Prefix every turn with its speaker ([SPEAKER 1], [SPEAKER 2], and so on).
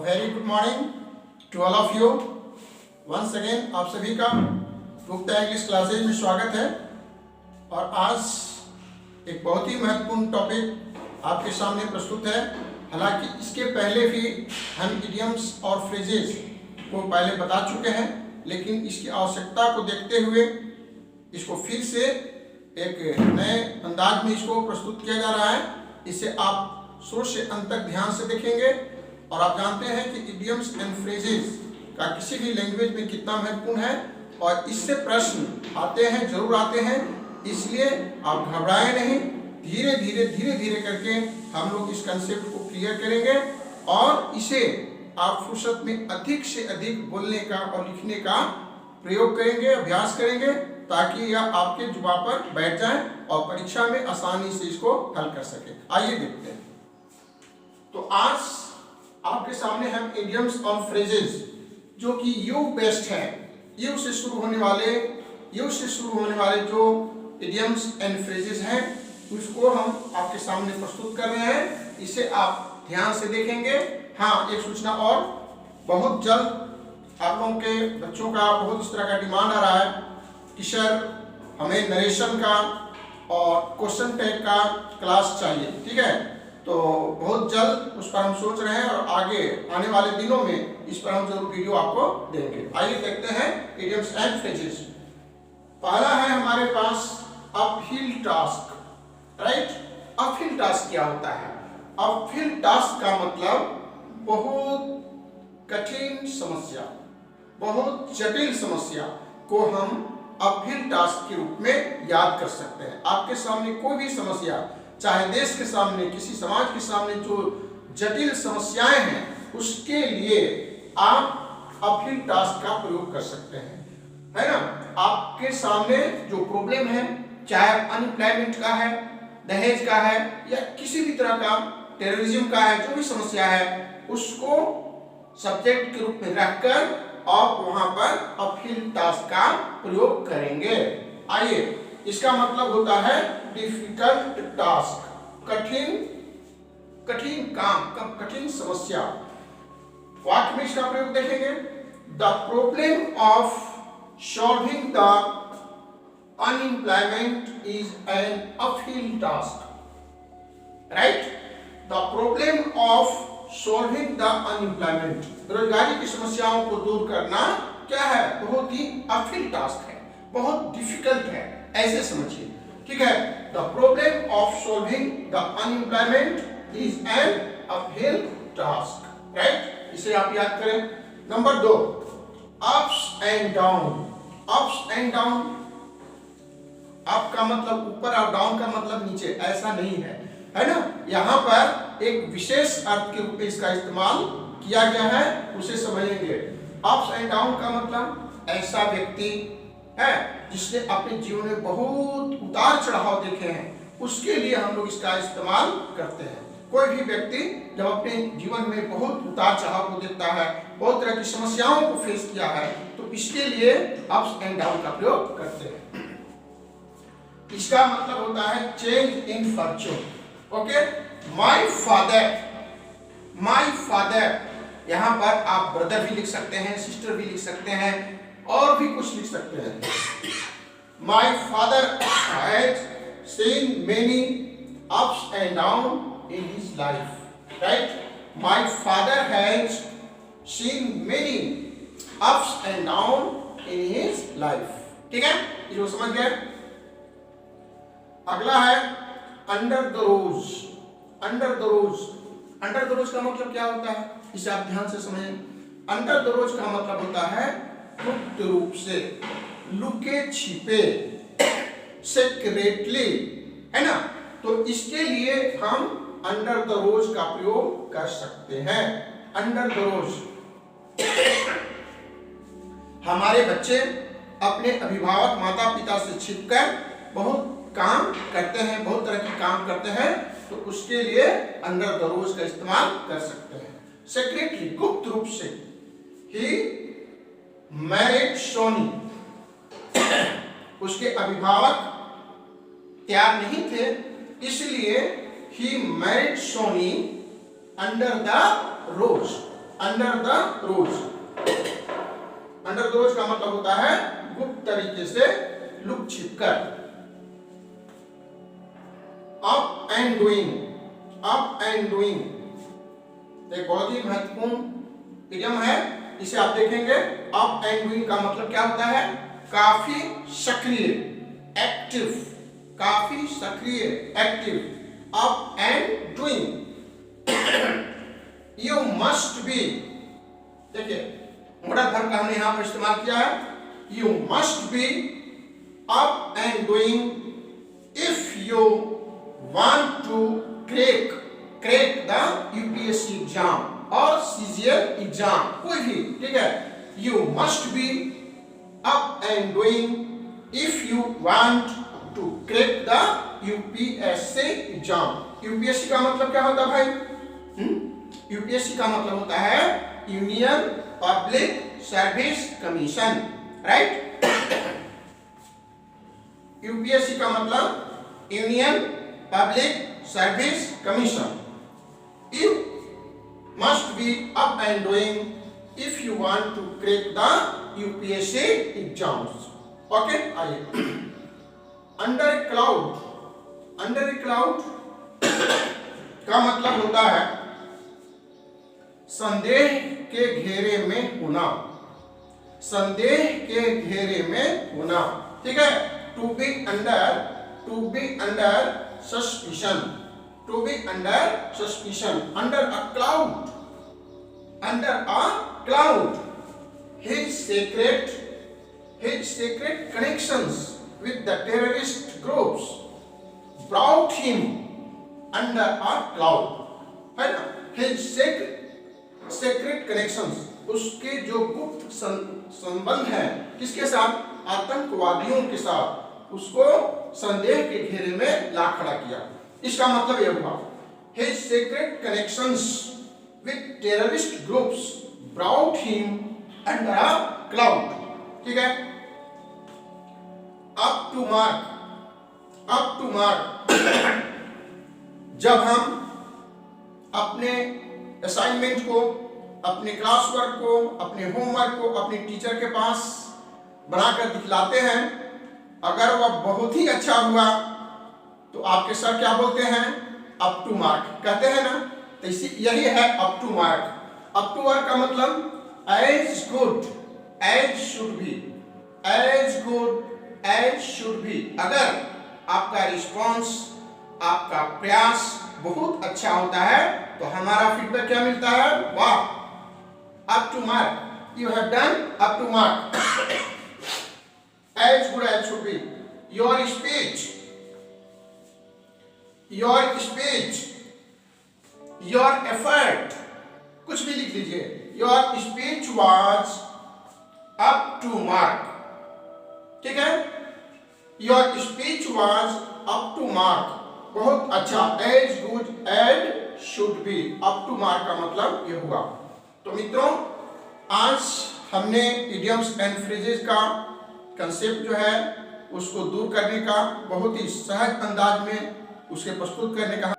[SPEAKER 1] Very good morning to all of you. Once again आप सभी का गुप्ता इंग्लिश क्लासेज में स्वागत है। और आज एक बहुत ही महत्वपूर्ण टॉपिक आपके सामने प्रस्तुत है। हालांकि इसके पहले भी हम इडियम्स और फ्रेजेस को पहले बता चुके हैं, लेकिन इसकी आवश्यकता को देखते हुए इसको फिर से एक नए अंदाज में इसको प्रस्तुत किया जा रहा है। इसे आप शुरू से अंत तक ध्यान से देखेंगे। और आप जानते हैं कि इडियम्स एंड फ्रेजेस का किसी भी लैंग्वेज में कितना महत्वपूर्ण है, और इससे प्रश्न आते हैं, जरूर आते हैं। इसलिए आप घबराएं नहीं, धीरे धीरे करके हम लोग इस कंसेप्ट को क्लियर करेंगे और इसे आप फुर्सत में अधिक से अधिक बोलने का और लिखने का प्रयोग करेंगे, अभ्यास करेंगे, ताकि यह आपके जुबान पर बैठ जाए और परीक्षा में आसानी से इसको हल कर सके। आइए देखते हैं। तो आज आपके सामने हम इडियम्स और फ्रेजेस जो कि यू बेस्ड है, यू से शुरू होने वाले जो इडियम्स एंड फ्रेजेस हैं, उसको हम आपके सामने प्रस्तुत कर रहे हैं। इसे आप ध्यान से देखेंगे। हाँ, एक सूचना और, बहुत जल्द आप लोगों के बच्चों का बहुत इस तरह का डिमांड आ रहा है कि सर हमें नरेशन का और क्वेश्चन टैग का क्लास चाहिए। ठीक है, तो बहुत जल्द उस पर हम सोच रहे हैं और आगे आने वाले दिनों में इस पर हम जरूर वीडियो आपको देंगे। आइए देखते हैं इडियम्स एंड फ्रेजेस। पहला है हमारे पास uphill task. Right, uphill task क्या होता है? अपहिल टास्क का मतलब बहुत कठिन समस्या, बहुत जटिल समस्या को हम अपहिल टास्क के रूप में याद कर सकते हैं। आपके सामने कोई भी समस्या, चाहे देश के सामने, किसी समाज के सामने जो जटिल समस्याएं हैं, उसके लिए आप अपहिल टास्क का प्रयोग कर सकते हैं, है ना। आपके सामने जो प्रॉब्लम है, चाहे अनएम्प्लॉयमेंट का है, दहेज का है, या किसी भी तरह का टेररिज्म का है, जो भी समस्या है, उसको सब्जेक्ट के रूप में रखकर आप वहां पर अपहिल टास्क का प्रयोग करेंगे। आइए, इसका मतलब होता है डिफिकल्ट टास्क, कठिन काम, कठिन समस्या। वाक्य में इसका प्रयोग देखेंगे। The problem of solving the unemployment is an uphill task. Right, the problem of solving the unemployment, बेरोजगारी की समस्याओं को दूर करना क्या है? बहुत ही अपहिल टास्क है, बहुत डिफिकल्ट है, ऐसे समझिए। ठीक है, the problem of solving the unemployment is an uphill task. Right, इसे आप याद करें। Number 2, ups and down. Ups and down, up का मतलब ऊपर और डाउन का मतलब नीचे, ऐसा नहीं है, है ना। यहाँ पर एक विशेष अर्थ के रूप में इसका इस्तेमाल किया गया है, उसे समझेंगे। अप्स एंड डाउन का मतलब ऐसा व्यक्ति है जिसने अपने जीवन में बहुत उतार चढ़ाव देखे हैं, उसके लिए हम लोग इसका इस्तेमाल करते हैं। कोई भी व्यक्ति जब अपने जीवन में बहुत उतार चढ़ाव को देखता है, बहुत तरह की समस्याओं को फेस किया है, तो इसके लिए अप्स एंड डाउन का प्रयोग करते हैं। इसका मतलब होता है change in Fortune. Okay, my father, यहाँ पर आप ब्रदर भी लिख सकते हैं, सिस्टर भी लिख सकते हैं, और भी कुछ लिख सकते हैं। My father has seen many ups and down in his life. Right, my father has seen many ups and down in his life. ठीक है, ये समझ गए। अगला है under the rose. Under the rose, under the rose का मतलब क्या होता है, इसे आप ध्यान से समझें। अंडर द रोज का मतलब होता है गुप्त रूप से, लुके छिपे, सीक्रेटली, है ना। तो इसके लिए हम अंडर द रोज का प्रयोग कर सकते हैं। अंडर द रोज, हमारे बच्चे अपने अभिभावक माता पिता से छिपकर बहुत काम करते हैं, बहुत तरह के काम करते हैं, तो उसके लिए अंडर द रोज का इस्तेमाल कर सकते हैं। सीक्रेटली, गुप्त रूप से। ही मैरिड सोनी, उसके अभिभावक तैयार नहीं थे, इसलिए ही मैरिड सोनी under the rose, under the rose. Under the rose का मतलब होता है गुप्त तरीके से, लुक छिपकर। Up and doing, up and doing एक बहुत ही महत्वपूर्ण इडियम है, इसे आप देखेंगे। अप एंड डूइंग का मतलब क्या होता है? काफी सक्रिय, एक्टिव, काफी सक्रिय, active. Up and doing. You must be, देखिए मॉडल वर्ब का हमने यहां पर इस्तेमाल किया है। You must be up and doing if you want to crack the UPSC exam और सीजीएल एग्जाम, कोई भी, ठीक है। You must be up and doing if you want to crack the UPSC exam. UPSC का मतलब क्या होता है भाई? यूपीएससी का मतलब होता है union public service commission, right. UPSC का मतलब union public service commission. You must be up and doing if you want to crack the UPSC exams. Okay, आइए। Under a cloud, under a cloud का मतलब होता है संदेह के घेरे में होना, संदेह के घेरे में होना, ठीक है। To be under suspicion, to be under suspicion, under a cloud, under a cloud. His secret connections with the terrorist groups brought him under a cloud, है ना। His secret connections, उसके जो गुप्त संबंध है किसके साथ? आतंकवादियों के साथ, उसको संदेह के घेरे में ला खड़ा किया। इसका मतलब यह हुआ his secret connections with terrorist groups brought him under a cloud, ठीक है। up to mark जब हम अपने असाइनमेंट को, अपने क्लास वर्क को, अपने होमवर्क को अपने टीचर के पास बनाकर दिखलाते हैं, अगर वह बहुत ही अच्छा हुआ तो आपके सर क्या बोलते हैं? अप टू मार्क कहते हैं ना। तो इसी यही है up to mark. Up to mark का मतलब as good as should be, as good as should be. अगर आपका रिस्पॉन्स, आपका प्रयास बहुत अच्छा होता है तो हमारा फीडबैक क्या मिलता है? वाह, up to mark, you have done up to mark, as good as should be. Your speech, your effort, कुछ भी लिख लीजिए। Your speech was up to mark, ठीक है। Your speech was up to mark, बहुत अच्छा, as good as should be, up to mark का मतलब ये हुआ। तो मित्रों, आज हमने इडियम्स एंड फ्रेजेस का कंसेप्ट जो है उसको दूर करने का, बहुत ही सहज अंदाज में उसके प्रस्तुत करने का